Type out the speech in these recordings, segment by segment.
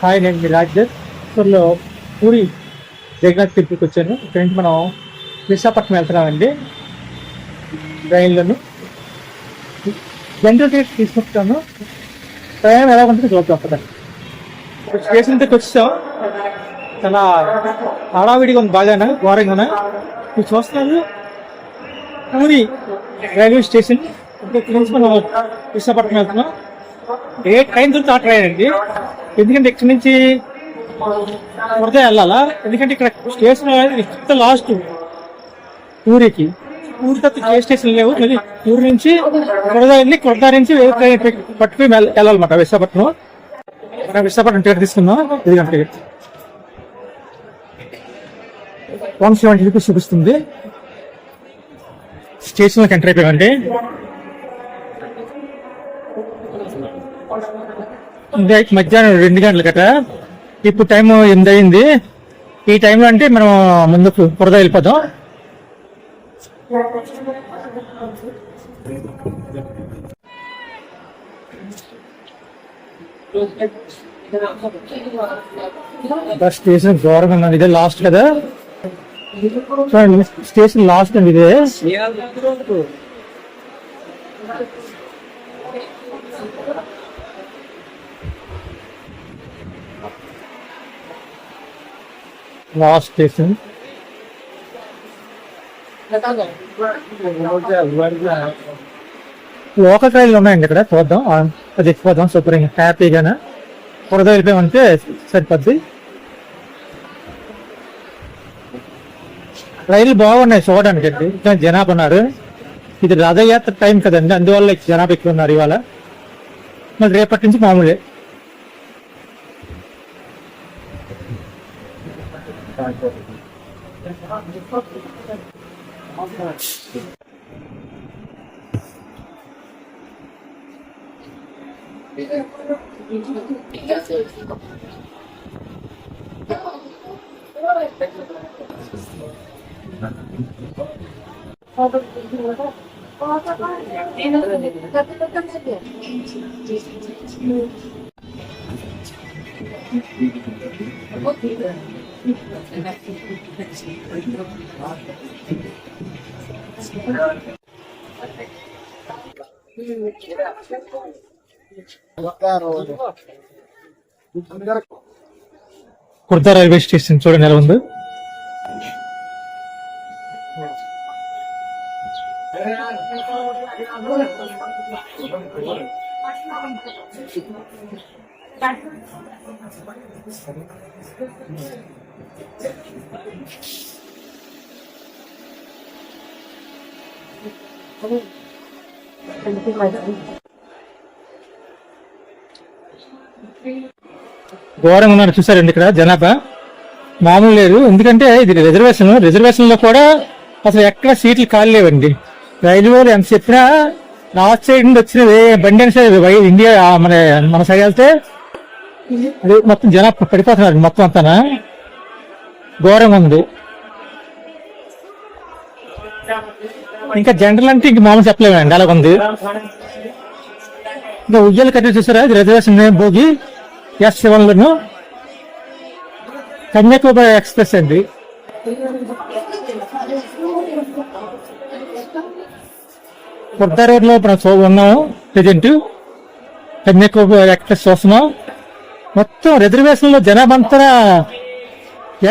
Hi, నేను మీ రాజ్యలో పూరి జగన్నాథ్ తిరుపతికి వచ్చాను. ఇక్కడ నుంచి మనం విశాఖపట్నం వెళ్తున్నామండి ట్రైన్లోను. జనరల్ టికెట్ తీసుకుంటాను. ప్రయాణం ఎలా ఉంటుంది చూద్దాం. అక్కడ స్టేషన్ దగ్గరికి వచ్చాం. చాలా హడావిడిగా ఉంది, బాగానే ఘోరంగానే. మీరు చూస్తున్నారు పూరి రైల్వే స్టేషన్. ఇక్కడ నుంచి మనం విశాఖపట్నం వెళ్తున్నాం. ఏ ట్రైన్ దొరికి ఆ ట్రైన్ అండి. ఎందుకంటే ఇక్కడ నుంచి వరద వెళ్ళాలా, ఎందుకంటే ఇక్కడ స్టేషన్ అనేది లాస్ట్ పూరికి. పూరి తప్ప ఏ స్టేషన్ లేవు. మళ్ళీ పూరి నుంచి వరద వెళ్ళి కొరద నుంచి ట్రైన్ పట్టుకుని వెళ్ళాలన్నమాట విశాఖపట్నం. మనం విశాఖపట్నం టికెట్ తీసుకున్నాం. 10 గంటల టికెట్ 170 రూపీస్ చూపిస్తుంది. స్టేషన్లోకి ఎంటర్ అయిపోయామండి. మధ్యాహ్నం 2 గంటల గట. ఇప్పుడు టైం 8 అయింది. ఈ టైంలో అంటే మనం ముందుకు వరద వెళ్ళిపోతాం. స్టేషన్ ఘోరంగా ఉన్నది. ఇదే లాస్ట్ కదా, స్టేషన్ లాస్ట్ అండి ఇదే. Last station. లోకల్ ట్రైన్లు ఉన్నాయండి ఇక్కడ, చూద్దాం. అది ఎక్కిపోదాం శుభ్రంగా హ్యాపీగానే. వరద వెళ్ళిపోయామంటే సరిపోద్ది. రైలు బాగున్నాయి చూడడానికి అండి. ఇంకా జనాభా ఉన్నారు. ఇది రథయాత్ర టైం కదండి, అందువల్ల జనాభా ఎక్కువ ఉన్నారు ఇవాళ. మరి రేపటి నుంచి మామూలే. కుర్తా రైల్వే స్టేషన్ చూడండి ఎలా ఉంది. ఘోరంగా ఉన్నారు చూసారండి ఇక్కడ జనాభా. మామూలు లేదు, ఎందుకంటే ఇది రిజర్వేషన్ లో కూడా అసలు ఎక్కడ సీట్లు ఖాళీ లేవండి. రైల్వేలు ఎంత చెప్పినా నార్త్ సైడ్ నుండి వచ్చిన బండి అని సైడ్ ఇండియా మన సైడ్ వెళ్తే మొత్తం జనాభా పడిపోతున్నారు మొత్తం అంతా. ఘోరంగా ఉంది. ఇంకా జనరల్ అంటే ఇంక మామూలు చెప్పలేమండి, అలాగ ఉంది. ఇంకా ఉయ్యాల కట్టే చూసారా, ఇది రిజర్వేషన్ భోగి S7 లోను కన్యాకుమారి ఎక్స్ప్రెస్ అండి. కుర్తా రోడ్ లో మనం ఉన్నాము ప్రజెంట్. కన్యాకుమారి ఎక్స్ప్రెస్ చూస్తున్నాం. మొత్తం రిజర్వేషన్ లో జనాభా అంతా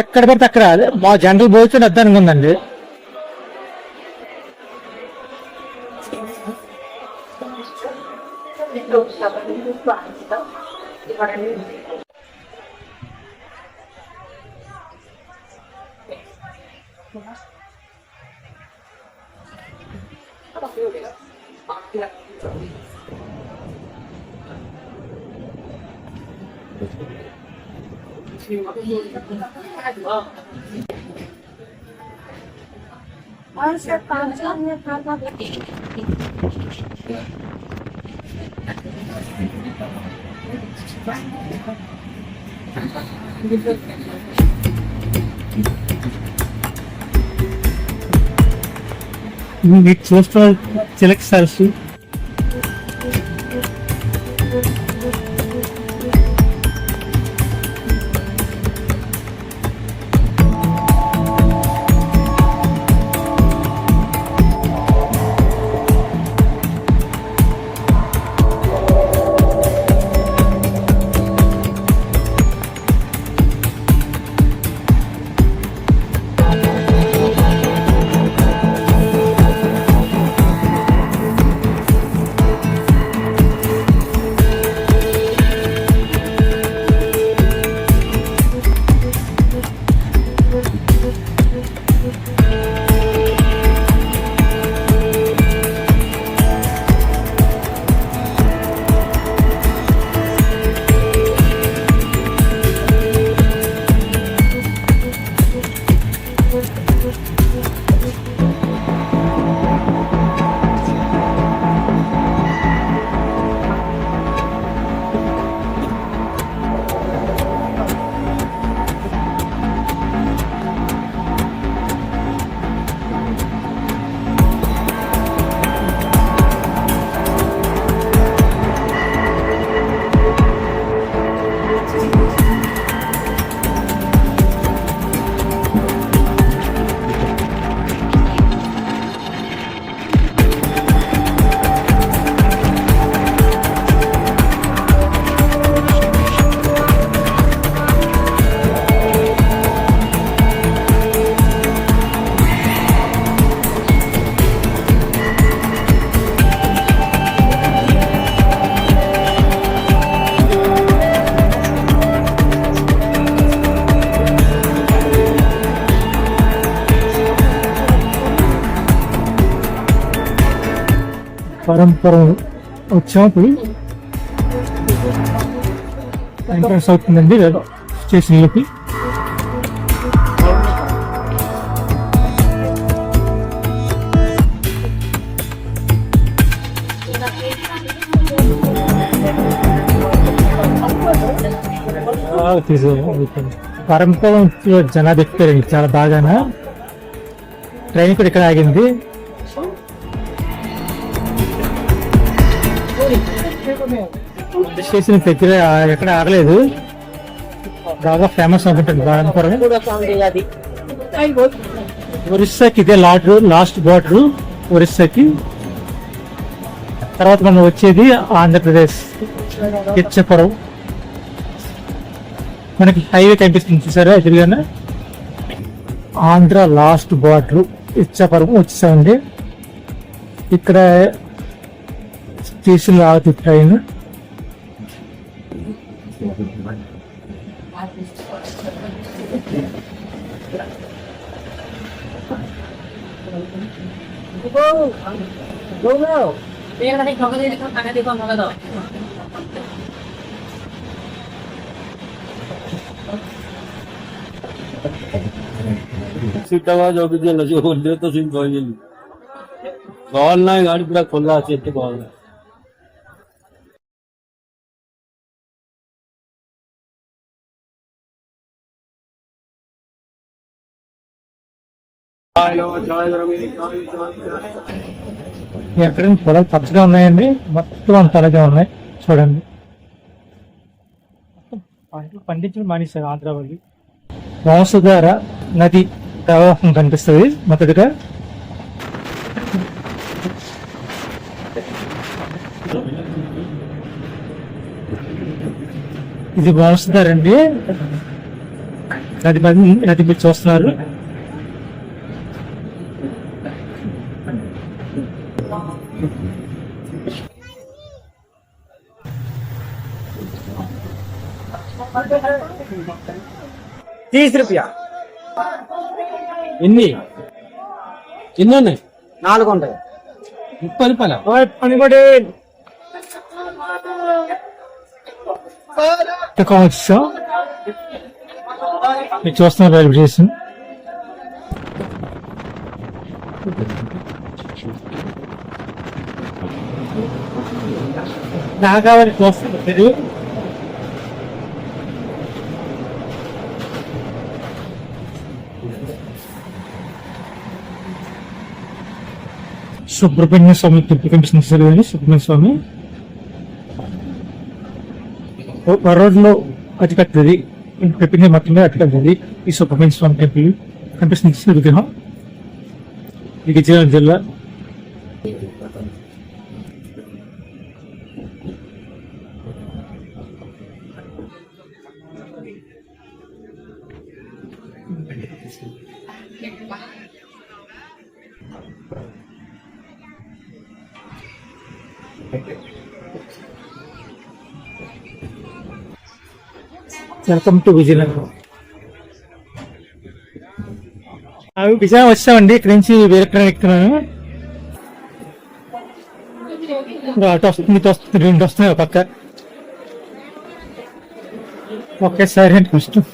ఎక్కడ పడితే అక్కడ. మా జనరల్ భోజనం అద్దానికి ఉందండి. మీకు చూస్తున్న చిలక సరస్సు. పరంపురం వచ్చాం. ఇప్పుడు ఎంట్రన్స్ అవుతుందండి స్టేషన్లోకి. పరంపురం జనాలు ఎక్కుతారండి చాలా బాగానా. ట్రైన్ కూడా ఇక్కడ ఆగింది. స్టేషన్ దగ్గర ఎక్కడ ఆగలేదు. బాగా ఫేమస్ అనుకుంటుంది పరంపురం. ఒరిస్సాకి ఇదే లాస్ట్ బార్డర్ ఒరిస్సాకి. తర్వాత మనం వచ్చేది ఆంధ్రప్రదేశ్ ఇచ్చాపురం. మనకి హైవే కనిపిస్తుంది చూసారా ఎదురుగానే. ఆంధ్ర లాస్ట్ బార్డర్ ఇచ్చాపురం వచ్చేసామండి. ఇక్కడ స్టేషన్ ఆగుతుంది ట్రైన్. सीटावा जो भी जो लगे बोल दे तो सिंह कोई नहीं बॉल ना गाड़ी पूरा खुला सेट बॉल है ఎక్కడ పొలాలు పచ్చగా ఉన్నాయండి. మొత్తం అంత అలాగే ఉన్నాయి చూడండి. పంటలు పండించడం మానేశారు ఆంధ్ర వాళ్ళు. వంశధార నది ప్రవాహం కనిపిస్తుంది మొదటిగా. ఇది వంశధార అండి. నది మీరు చూస్తున్నారు. ₹30 ఎన్ని ఉన్నాయి? 4 ఉంటాయి. ₹30 పనిపడి వచ్చాం. మీరు చూస్తున్నారు రైల్వే స్టేషన్. నాగావళి చూస్తున్నారు. సుబ్రహ్మణ్య స్వామి టెంపుల్ కనిపిస్తుంది. సుబ్రహ్మణ్య స్వామి రోడ్లో అతి పెద్దది, ప్రపంచం మొత్తంలో అతి పెద్దది ఈ సుబ్రహ్మణ్య స్వామి టెంపుల్ కనిపిస్తుంది విగ్రహం. ఇది విజయనగరం జిల్లా. Welcome to Vizianagaram. విజయనగరం వచ్చామండి. ఇక్కడి నుంచి వేరే ట్రైన్ ఎక్కుతున్నాను. అటు వస్తుంది, ఇటు వస్తుంది, 2 వస్తున్నాయి పక్క ఒకేసారి అంటే కష్టం.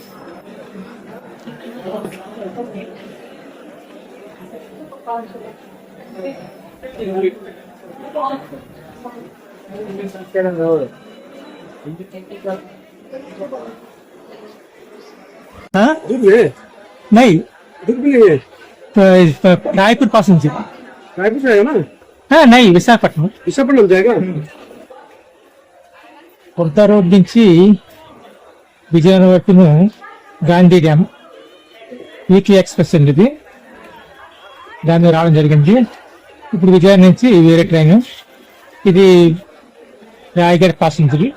नहीं रायपुर पास से रायपुर से आएगा ना? हाँ नहीं विशाखापट्टनम जाएगा. కొత్త రోడ్ నుంచి Vizianagaram Gandhi dam weekly express అండి. ఇది దాని మీద రావడం జరిగింది. ఇప్పుడు విజయనగరం నుంచి వేరే ట్రైన్. ఇది రాయగఢ్ ప్యాసింజర్.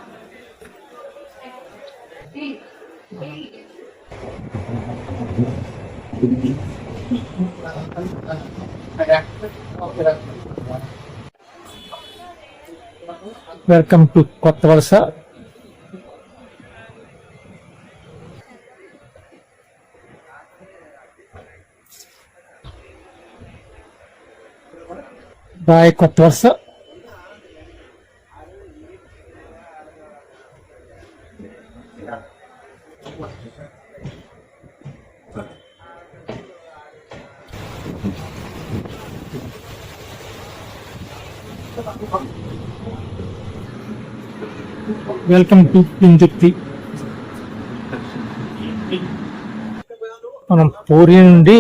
వెల్కమ్ టు కొత్త వలస. బాయ్ కొత్త వలస. Welcome to Pendurthi. మనం పూరి నుండి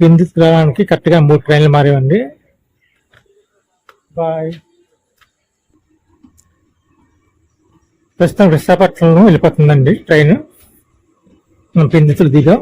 పెందుర్తి రావడానికి కరెక్ట్గా 3 ట్రైన్లు మారేవండి. బాయ్. ప్రస్తుతం విశాఖపట్నంలో వెళ్ళిపోతుందండి ట్రైన్. మనం పెందుర్తిలో దిగాం.